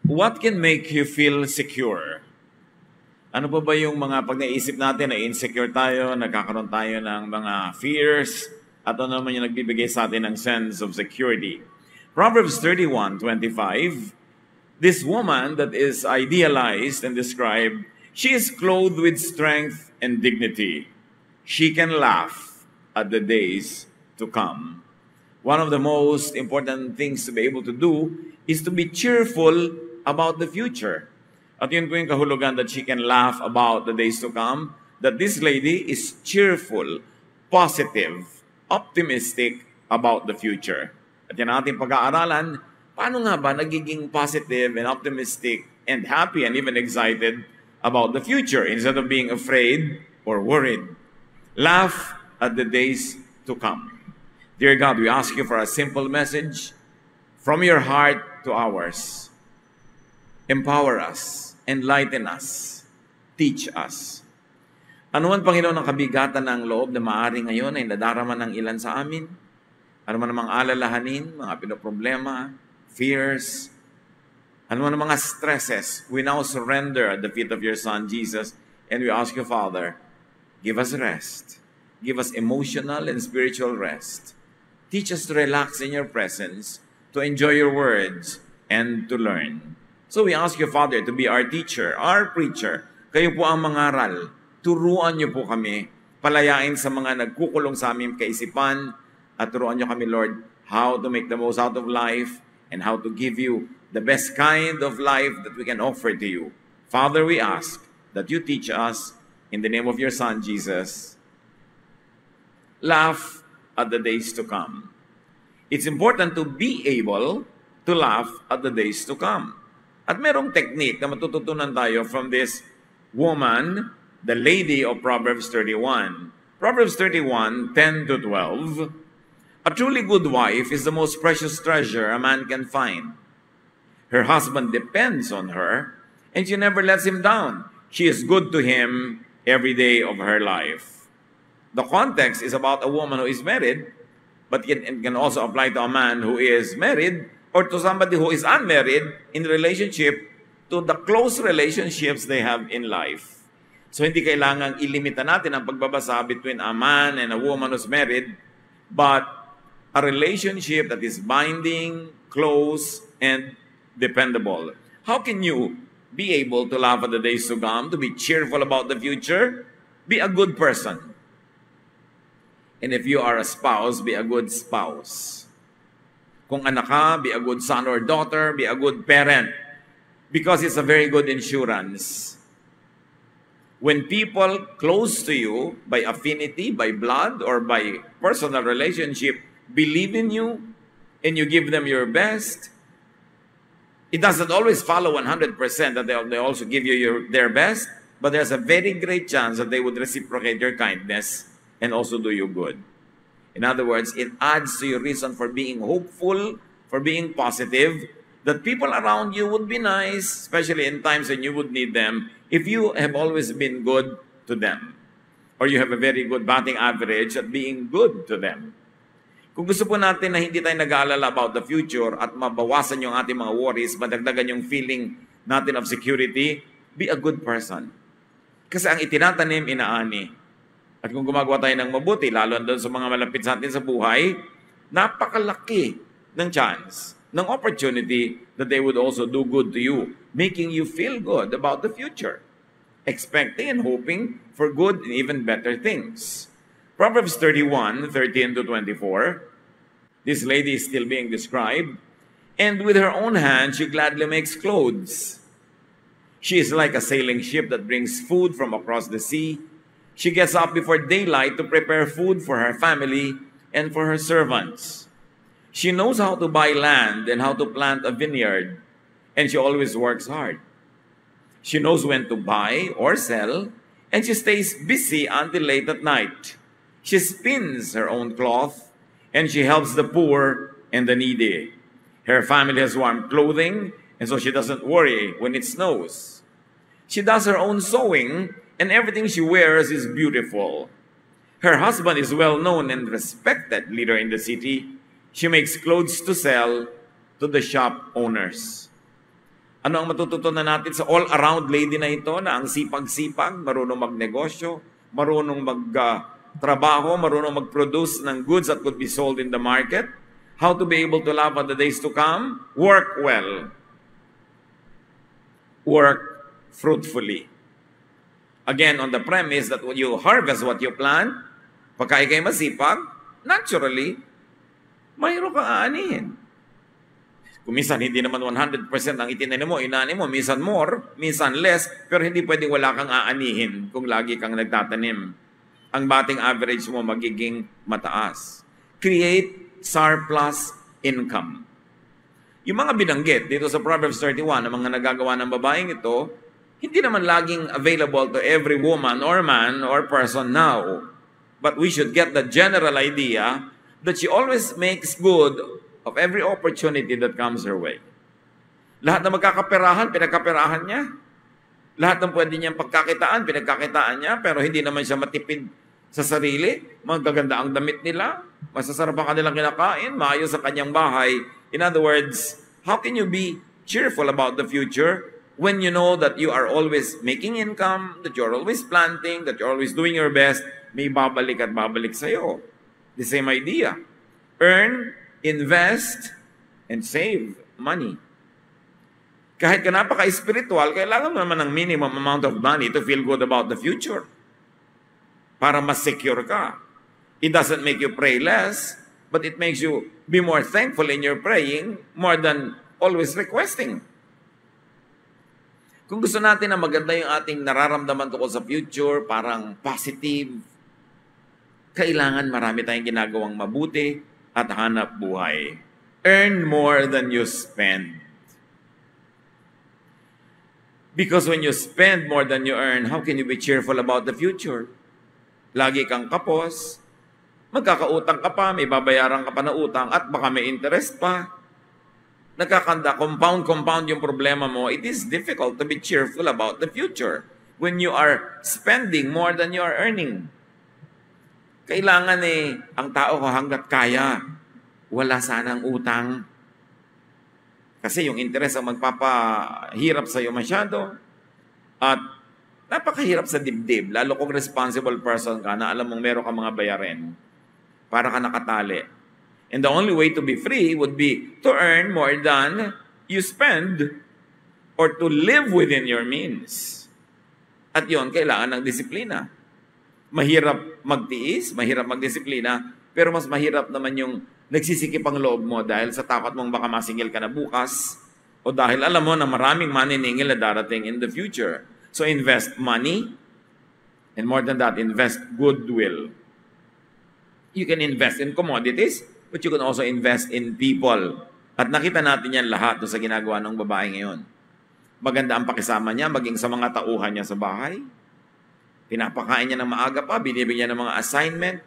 What can make you feel secure? Ano pa ba yung mga pag naisip natin na insecure tayo, nagkakaroon tayo ng mga fears, at ano naman yung nagbibigay sa atin ng sense of security? Proverbs 31:25, this woman that is idealized and described, she is clothed with strength and dignity. She can laugh at the days to come. One of the most important things to be able to do is to be cheerful about the future. At yun po yung kahulugan that she can laugh about the days to come, that this lady is cheerful, positive, optimistic about the future. At yan ating pag-aaralan, paano nga ba nagiging positive and optimistic and happy and even excited about the future instead of being afraid or worried. Laugh at the days to come. Dear God, we ask you for a simple message from your heart to ours. Empower us, enlighten us, teach us. Ano man, Panginoon, ang kabigatan ng loob na maaari ngayon ay nadarama ng ilan sa amin? Ano man namang alalahanin, mga pinoproblema, fears, ano man ang mga stresses, we now surrender at the feet of your Son, Jesus, and we ask you, Father, give us rest. Give us emotional and spiritual rest. Teach us to relax in your presence, to enjoy your words, and to learn. So we ask you, Father, to be our teacher, our preacher. Kayo po ang mangaral. Turuan niyo po kami, palayain sa mga nagkukulong sa aming kaisipan, at turuan niyo kami, Lord, how to make the most out of life and how to give you the best kind of life that we can offer to you. Father, we ask that you teach us in the name of your Son, Jesus. Laugh at the days to come. It's important to be able to laugh at the days to come. At merong technique na matututunan tayo from this woman, the lady of Proverbs 31. Proverbs 31:10-12. A truly good wife is the most precious treasure a man can find. Her husband depends on her, and she never lets him down. She is good to him every day of her life. The context is about a woman who is married, but it can also apply to a man who is married or to somebody who is unmarried in relationship to the close relationships they have in life. So hindi kailangang ilimita natin ang pagbabasa between a man and a woman who's married, but a relationship that is binding, close, and dependable. How can you be able to laugh at the days to come, to be cheerful about the future? Be a good person. And if you are a spouse, be a good spouse. Kung anak ka, be a good son or daughter, be a good parent. Because it's a very good insurance. When people close to you by affinity, by blood, or by personal relationship, believe in you, and you give them your best, it doesn't always follow 100% that they also give you their best, but there's a very great chance that they would reciprocate your kindness and also do you good. In other words, it adds to your reason for being hopeful, for being positive, that people around you would be nice, especially in times when you would need them, if you have always been good to them. Or you have a very good batting average at being good to them. Kung gusto po natin na hindi tayo nag-aalala about the future at mabawasan yung ating mga worries, madagdagan yung feeling natin of security, be a good person. Kasi ang itinatanim, inaani. At kung gumagawa tayo ng mabuti, lalo doon sa mga malapit sa atin sa buhay, napakalaki ng chance, ng opportunity that they would also do good to you, making you feel good about the future, expecting and hoping for good and even better things. Proverbs 31:13-24, this lady is still being described, and with her own hand she gladly makes clothes. She is like a sailing ship that brings food from across the sea. She gets up before daylight to prepare food for her family and for her servants. She knows how to buy land and how to plant a vineyard, and she always works hard. She knows when to buy or sell, and she stays busy until late at night. She spins her own cloth, and she helps the poor and the needy. Her family has warm clothing, and so she doesn't worry when it snows. She does her own sewing, and everything she wears is beautiful. Her husband is well-known and respected leader in the city. She makes clothes to sell to the shop owners. Ano ang matututunan natin sa all-around lady na ito na ang sipag-sipag, marunong magnegosyo, marunong magtrabaho, marunong mag-produce ng goods that could be sold in the market? How to be able to laugh at the days to come? Work well. Work fruitfully. Again, on the premise that when you harvest what you plant, pagka ikay masipag, naturally, mayroon kang aanihin. Kung minsan hindi naman 100% ang itinanim mo, inaani mo, minsan more, minsan less, pero hindi pwedeng wala kang aanihin kung lagi kang nagtatanim. Ang batting average mo magiging mataas. Create surplus income. Yung mga binanggit dito sa Proverbs 31, ang mga nagagawa ng babaeng ito, hindi naman laging available to every woman or man or person now. But we should get the general idea that she always makes good of every opportunity that comes her way. Lahat na magkakaperahan, pinagkaperahan niya. Lahat ng pwede niyang pagkakitaan, pinagkakitaan niya, pero hindi naman siya matipid sa sarili. Magaganda ang damit nila, masasarap ang kanilang kinakain, maayos ang kanyang bahay. In other words, how can you be cheerful about the future when you know that you are always making income, that you're always planting, that you're always doing your best, may babalik at babalik sa'yo. The same idea. Earn, invest, and save money. Kahit ka napaka-spiritual, kailangan mo naman ng minimum amount of money to feel good about the future. Para mas secure ka. It doesn't make you pray less, but it makes you be more thankful in your praying more than always requesting. Kung gusto natin na maganda yung ating nararamdaman tungkol sa future, parang positive, kailangan marami tayong ginagawang mabuti at hanap buhay. Earn more than you spend. Because when you spend more than you earn, how can you be cheerful about the future? Lagi kang kapos, magkakautang ka pa, may babayaran ka pa na utang, at baka may interest pa. Nagkakanda, compound yung problema mo. It is difficult to be cheerful about the future when you are spending more than you are earning. Kailangan ang tao ko hanggat kaya, wala sanang utang. Kasi yung interest ang magpapahirap sa'yo masyado. At napakahirap sa dibdib, lalo kung responsible person ka na alam mong meron ka mga bayarin para ka nakatali. And the only way to be free would be to earn more than you spend or to live within your means. At yon, kailangan ng disiplina. Mahirap magtiis, mahirap magdisiplina, pero mas mahirap naman yung nagsisikip ang loob mo dahil sa takot mong baka masingil ka na bukas o dahil alam mo na maraming maniningil na darating in the future. So invest money, and more than that, invest goodwill. You can invest in commodities, but you can also invest in people. At nakita natin yan lahat sa ginagawa ng babae ngayon. Maganda ang pakisama niya, maging sa mga tauhan niya sa bahay. Pinapakain niya ng maaga pa, binibigyan ng mga assignment.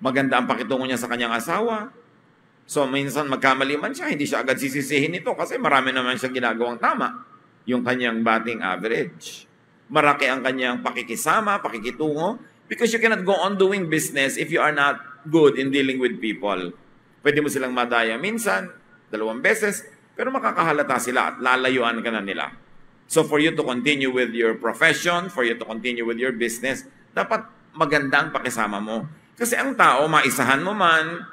Maganda ang pakitungo niya sa kanyang asawa. So minsan magkamali man siya, hindi siya agad sisisihin ito kasi marami naman siyang ginagawang tama. Yung kanyang batting average. Maraki ang kanyang pakikisama, pakikitungo, because you cannot go on doing business if you are not good in dealing with people. Pwede mo silang madaya minsan, 2 beses, pero makakahalata sila at lalayuan ka na nila. So for you to continue with your profession, for you to continue with your business, dapat maganda ang pakisama mo. Kasi ang tao, maisahan mo man,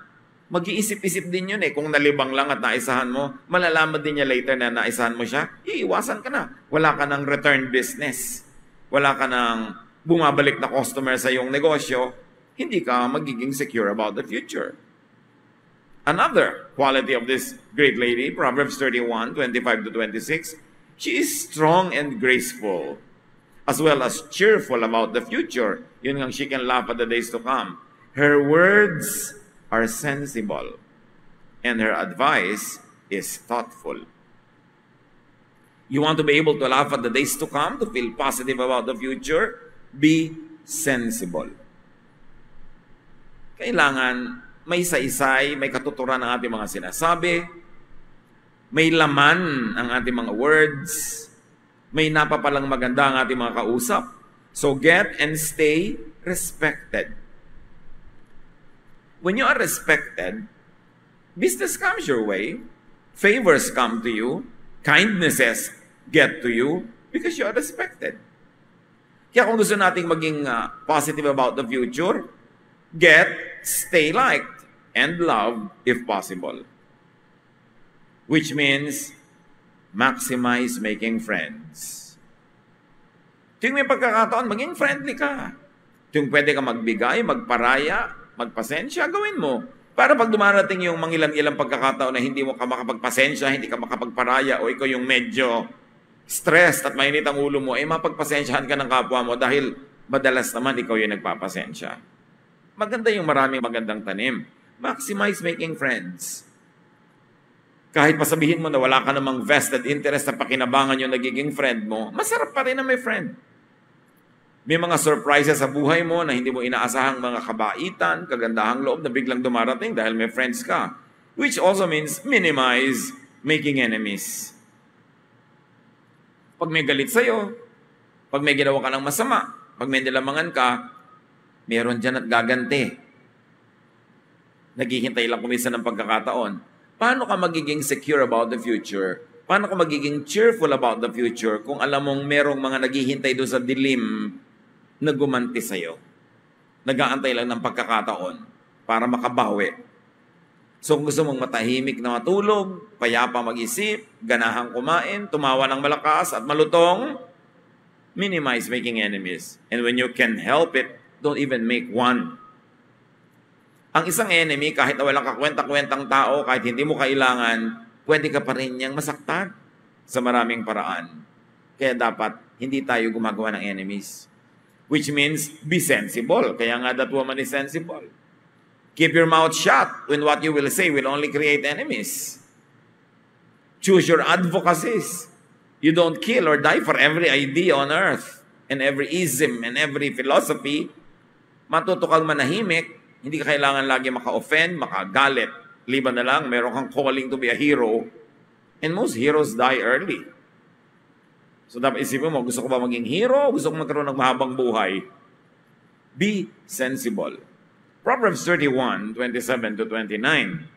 mag-iisip-isip din yun Kung nalibang lang at naisahan mo, malalaman din niya later na naisahan mo siya, iiwasan ka na. Wala ka ng return business. Wala ka ng bumabalik na customer sa iyong negosyo, hindi ka magiging secure about the future. Another quality of this great lady, Proverbs 31, 25 to 26, she is strong and graceful, as well as cheerful about the future. Yun nga, she can laugh at the days to come. Her words are sensible, and her advice is thoughtful. You want to be able to laugh at the days to come, to feel positive about the future? Be sensible. Kailangan may saysay, may katuturan ang ating mga sinasabi, may laman ang ating mga words, may napapalang maganda ang ating mga kausap. So get and stay respected. When you are respected, business comes your way, favors come to you, kindnesses get to you because you are respected. Kaya kung gusto nating maging positive about the future, stay liked, and loved if possible. Which means, maximize making friends. Tuwing may pagkakataon, maging friendly ka. Tuwing pwede ka magbigay, magparaya, magpasensya, gawin mo. Para pag dumarating yung mangilan-ilang pagkakataon na hindi mo ka makapagpasensya, hindi ka makapagparaya, o ikaw yung medyo stressed at mainit ang ulo mo, mapagpasensyahan ka ng kapwa mo dahil madalas naman ikaw yung nagpapasensya. Maganda yung maraming magandang tanim. Maximize making friends. Kahit pasabihin mo na wala ka namang vested interest na pakinabangan yung nagiging friend mo, masarap pa rin na may friend. May mga surprises sa buhay mo na hindi mo inaasahang mga kabaitan, kagandahang loob na biglang dumarating dahil may friends ka. Which also means minimize making enemies. Pag may galit sa'yo, pag may ginawa ka ng masama, pag may nilamangan ka, meron dyan at gaganti. Naghihintay lang kuminsan ng pagkakataon. Paano ka magiging secure about the future? Paano ka magiging cheerful about the future kung alam mong merong mga naghihintay doon sa dilim na gumanti sa'yo? Nag-aantay lang ng pagkakataon para makabawi. So kung gusto mong matahimik na matulog, payapa mag-isip, ganahang kumain, tumawa ng malakas at malutong, minimize making enemies. And when you can help it, don't even make one. Ang isang enemy, kahit na walang kakwenta-kwentang tao, kahit hindi mo kailangan, pwede ka pa rin niyang masaktan sa maraming paraan. Kaya dapat hindi tayo gumagawa ng enemies. Which means, be sensible. Kaya nga that woman is sensible. Keep your mouth shut when what you will say will only create enemies. Choose your advocacies. You don't kill or die for every idea on earth and every ism and every philosophy. Matuto kang manahimik. Hindi ka kailangan lagi maka-offend, makagalit. Liban na lang, meron kang calling to be a hero. And most heroes die early. So dapat isipin mo, gusto ko ba maging hero? Gusto ko magkaroon ng mahabang buhay? Be sensible. Proverbs 31:27-29.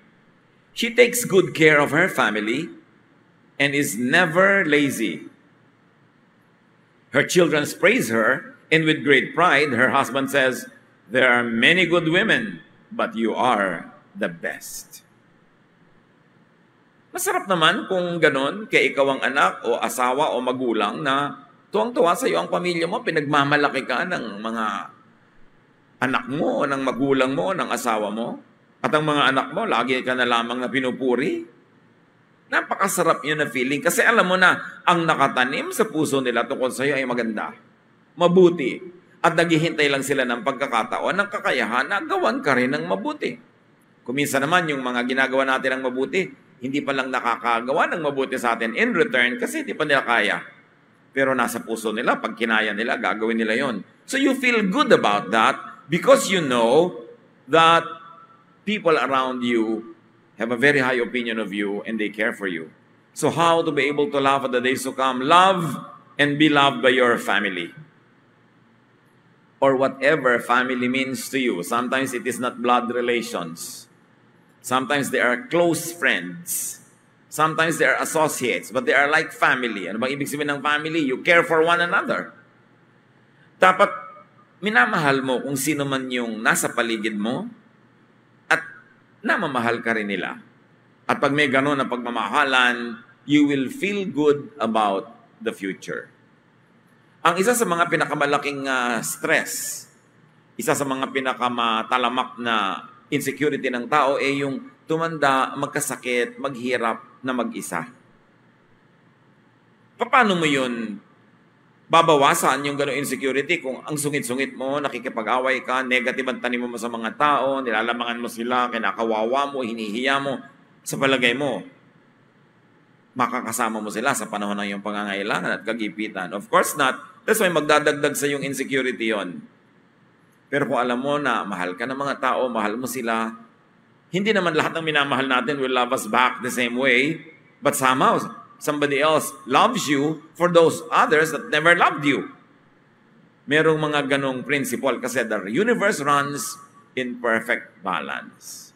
She takes good care of her family and is never lazy. Her children praise her, and with great pride, her husband says, "There are many good women, but you are the best." Masarap naman kung ganon, kaya ikaw ang anak o asawa o magulang na tuwang-tuwa sa iyo ang pamilya mo, pinagmamalaki ka ng mga anak mo o ng magulang mo o ng asawa mo, at ang mga anak mo, lagi ka na lamang na pinupuri. Napakasarap yun na feeling kasi alam mo na ang nakatanim sa puso nila tungkol sa iyo ay maganda, mabuti, at naghihintay lang sila ng pagkakataon, ng kakayahan na gawan ka rin ng mabuti. Kuminsan naman yung mga ginagawa natin ng mabuti, hindi pa lang nakakagawa ng mabuti sa atin in return kasi hindi pa nila kaya. Pero nasa puso nila, pag kinaya nila, gagawin nila yon. So you feel good about that because you know that people around you have a very high opinion of you and they care for you. So how to be able to laugh at the days to come? Love and be loved by your family. Or whatever family means to you. Sometimes it is not blood relations. Sometimes they are close friends. Sometimes they are associates, but they are like family. Ano bang ibig sabihin ng family? You care for one another. Dapat minamahal mo kung sino man yung nasa paligid mo at namamahal ka rin nila. At pag may gano'n na pagmamahalan, you will feel good about the future. Ang isa sa mga pinakamalaking stress, isa sa mga pinakamatalamak na insecurity ng tao ay yung tumanda, magkasakit, maghirap na mag-isa. Paano mo yun babawasan yung gano'ng insecurity kung ang sungit-sungit mo, nakikipag-away ka, negative ang tanim mo sa mga tao, nilalamangan mo sila, kinakawawa mo, hinihiya mo, sa palagay mo, makakasama mo sila sa panahon ng iyong pangangailangan at kagipitan? Of course not. That's why magdadagdag sa iyong insecurity yon. Pero kung alam mo na mahal ka ng mga tao, mahal mo sila, hindi naman lahat ng minamahal natin will love us back the same way, but somehow, somebody else loves you for those others that never loved you. Merong mga ganong principle kasi the universe runs in perfect balance.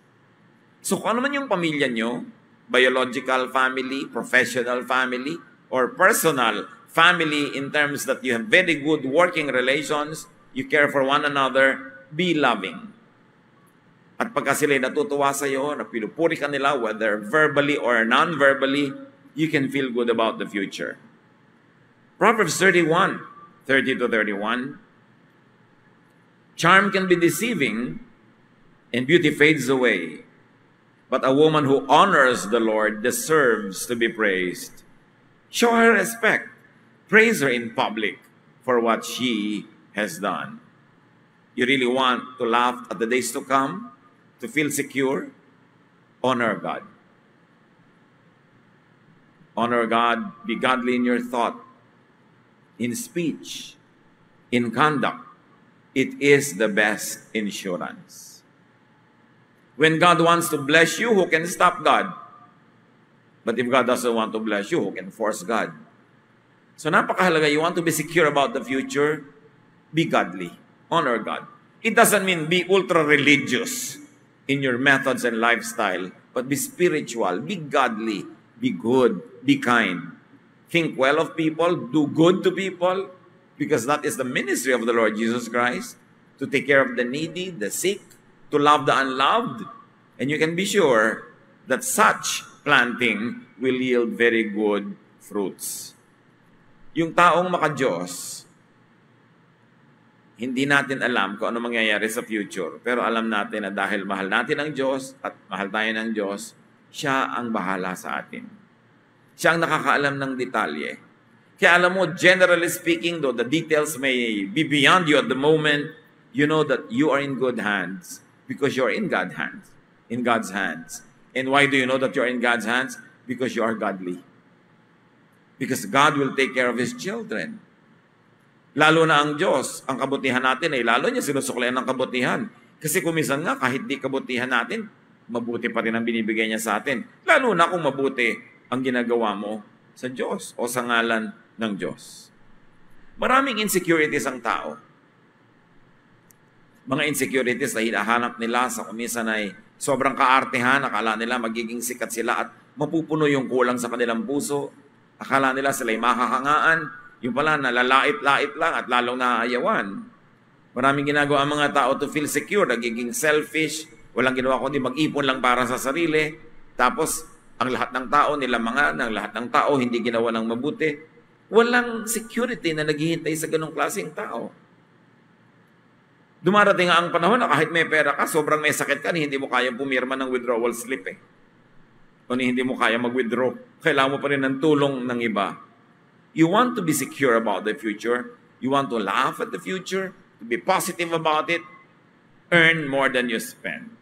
So kung ano man yung pamilya nyo, biological family, professional family, or personal, family, in terms that you have very good working relations, you care for one another, be loving. At pagka sila'y natutuwa sa iyo, na pinupuri ka nila, whether verbally or non-verbally, you can feel good about the future. Proverbs 31, 30 to 31, charm can be deceiving, and beauty fades away. But a woman who honors the Lord deserves to be praised. Show her respect. Praise her in public for what she has done. You really want to laugh at the days to come, to feel secure? Honor God. Honor God. Be godly in your thought, in speech, in conduct. It is the best insurance. When God wants to bless you, who can stop God? But if God doesn't want to bless you, who can force God? So napakahalaga, you want to be secure about the future, be godly. Honor God. It doesn't mean be ultra-religious in your methods and lifestyle, but be spiritual, be godly, be good, be kind. Think well of people, do good to people, because that is the ministry of the Lord Jesus Christ, to take care of the needy, the sick, to love the unloved, and you can be sure that such planting will yield very good fruits. Yung taong maka-Diyos, hindi natin alam kung ano mangyayari sa future, pero alam natin na dahil mahal natin ang Diyos at mahal tayo ng Diyos, siya ang bahala sa atin. Siya ang nakakaalam ng detalye. Kaya alam mo, generally speaking, though the details may be beyond you at the moment, you know that you are in good hands. Because you're in God's hands. And why do you know that you're in God's hands? Because you are godly. Because God will take care of His children. Lalo na ang Diyos, ang kabutihan natin ay lalo niya sinusuklayan ng kabutihan. Kasi kuminsan nga, kahit di kabutihan natin, mabuti pa rin ang binibigay niya sa atin. Lalo na kung mabuti ang ginagawa mo sa Diyos o sa ngalan ng Diyos. Maraming insecurities ang tao. Mga insecurities na hinahanap nila sa kuminsan ay sobrang kaartehan, akala nila magiging sikat sila at mapupuno yung kulang sa kanilang puso. Akala nila sila'y makakangaan, yung pala nalalait-lait lang at lalong naaayawan. Maraming ginagawa ang mga tao to feel secure, nagiging selfish, walang ginawa kundi mag-ipon lang para sa sarili, tapos ang lahat ng tao nilamangan, ang lahat ng tao hindi ginawa ng mabuti. Walang security na naghihintay sa ganong klaseng tao. Dumarating nga ang panahon na kahit may pera ka, sobrang may sakit ka, hindi mo kayang pumirma ng withdrawal slip eh. O hindi mo kaya mag-withdraw. Kailangan mo pa rin ng tulong ng iba. You want to be secure about the future. You want to laugh at the future. To be positive about it. Earn more than you spend.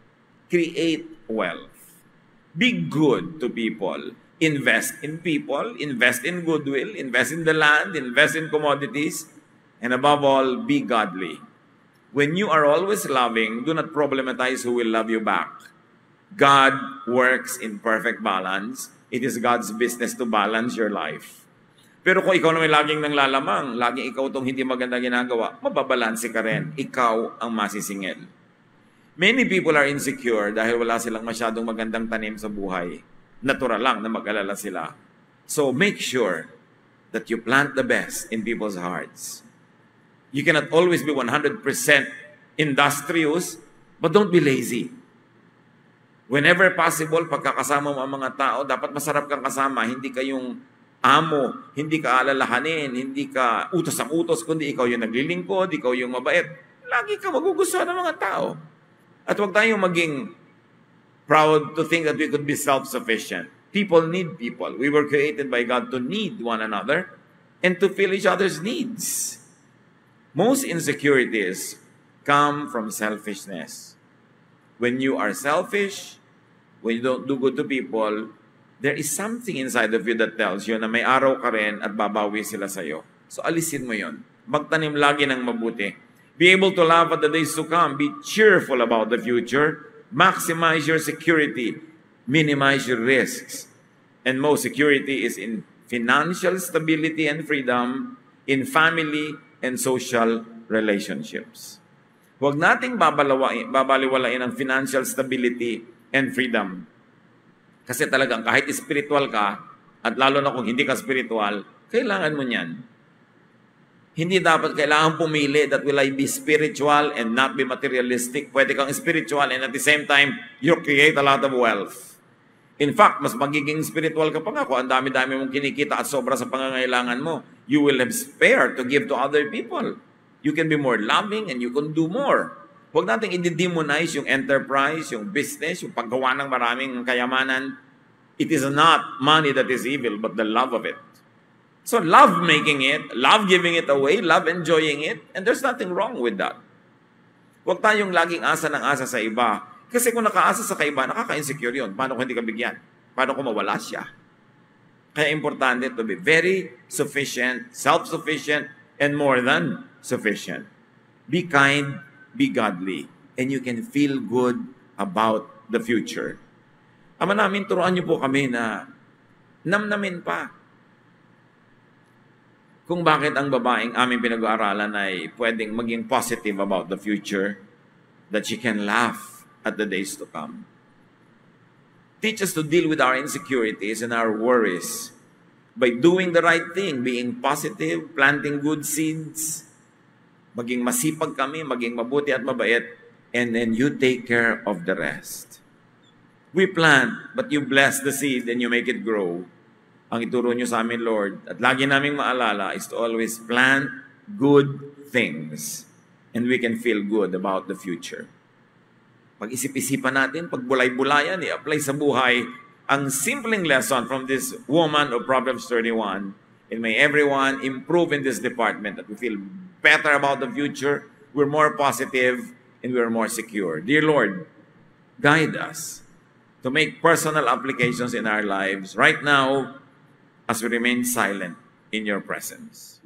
Create wealth. Be good to people. Invest in people. Invest in goodwill. Invest in the land. Invest in commodities. And above all, be godly. When you are always loving, do not problematize who will love you back. God works in perfect balance. It is God's business to balance your life. Pero kung ikaw naman laging nang lalamang, laging ikaw itong hindi maganda ginagawa, mababalanse ka rin. Ikaw ang masisingil. Many people are insecure dahil wala silang masyadong magandang tanim sa buhay. Natural lang na mag-alala sila. So make sure that you plant the best in people's hearts. You cannot always be 100% industrious, but don't be lazy. Whenever possible, pagkakasama mo ang mga tao, dapat masarap kang kasama. Hindi kayong amo, hindi ka alalahanin, hindi ka utos ang utos, kundi ikaw yung naglilingkod, ikaw yung mabait. Lagi ka magugustuhan ng mga tao. At huwag tayong maging proud to think that we could be self-sufficient. People need people. We were created by God to need one another and to fill each other's needs. Most insecurities come from selfishness. When you are selfish, when you don't do good to people, there is something inside of you that tells you na may araw ka rin at babawi sila sa'yo. So alisin mo yon. Magtanim lagi ng mabuti. Be able to laugh at the days to come. Be cheerful about the future. Maximize your security. Minimize your risks. And most security is in financial stability and freedom, in family and social relationships. Huwag nating babaliwalain ang financial stability and freedom. Kasi talagang kahit spiritual ka, at lalo na kung hindi ka spiritual, kailangan mo niyan. Hindi dapat kailangan pumili that will I be spiritual and not be materialistic. Pwede kang spiritual and at the same time, you create a lot of wealth. In fact, mas magiging spiritual ka pa nga kung ang dami-dami mong kinikita at sobra sa pangangailangan mo. You will have spare to give to other people. You can be more loving and you can do more. Huwag natin i-demonize yung enterprise, yung business, yung paggawa ng maraming kayamanan. It is not money that is evil, but the love of it. So love making it, love giving it away, love enjoying it, and there's nothing wrong with that. Huwag tayong laging asa ng asa sa iba. Kasi kung nakaasa sa kaiba, nakaka-insecure yun. Paano kung hindi ka bigyan? Paano kung mawala siya? Kaya importante to be very sufficient, self-sufficient, and more than sufficient. Be kind, be godly, and you can feel good about the future. Ama namin, turuan niyo po kami na namnamin pa kung bakit ang babaeng aming pinag-aaralan ay pwedeng maging positive about the future, that she can laugh at the days to come. Teach us to deal with our insecurities and our worries by doing the right thing, being positive, planting good seeds, maging masipag kami, maging mabuti at mabait, and then you take care of the rest. We plant, but you bless the seed and you make it grow. Ang ituro nyo sa amin, Lord, at lagi naming maalala is to always plant good things and we can feel good about the future. Pag-isip-isipan natin, pagbulay-bulayan, i-apply sa buhay ang simpleng lesson from this woman of Proverbs 31, and may everyone improve in this department, that we feel better about the future, we're more positive, and we're more secure. Dear Lord, guide us to make personal applications in our lives right now, as we remain silent in your presence.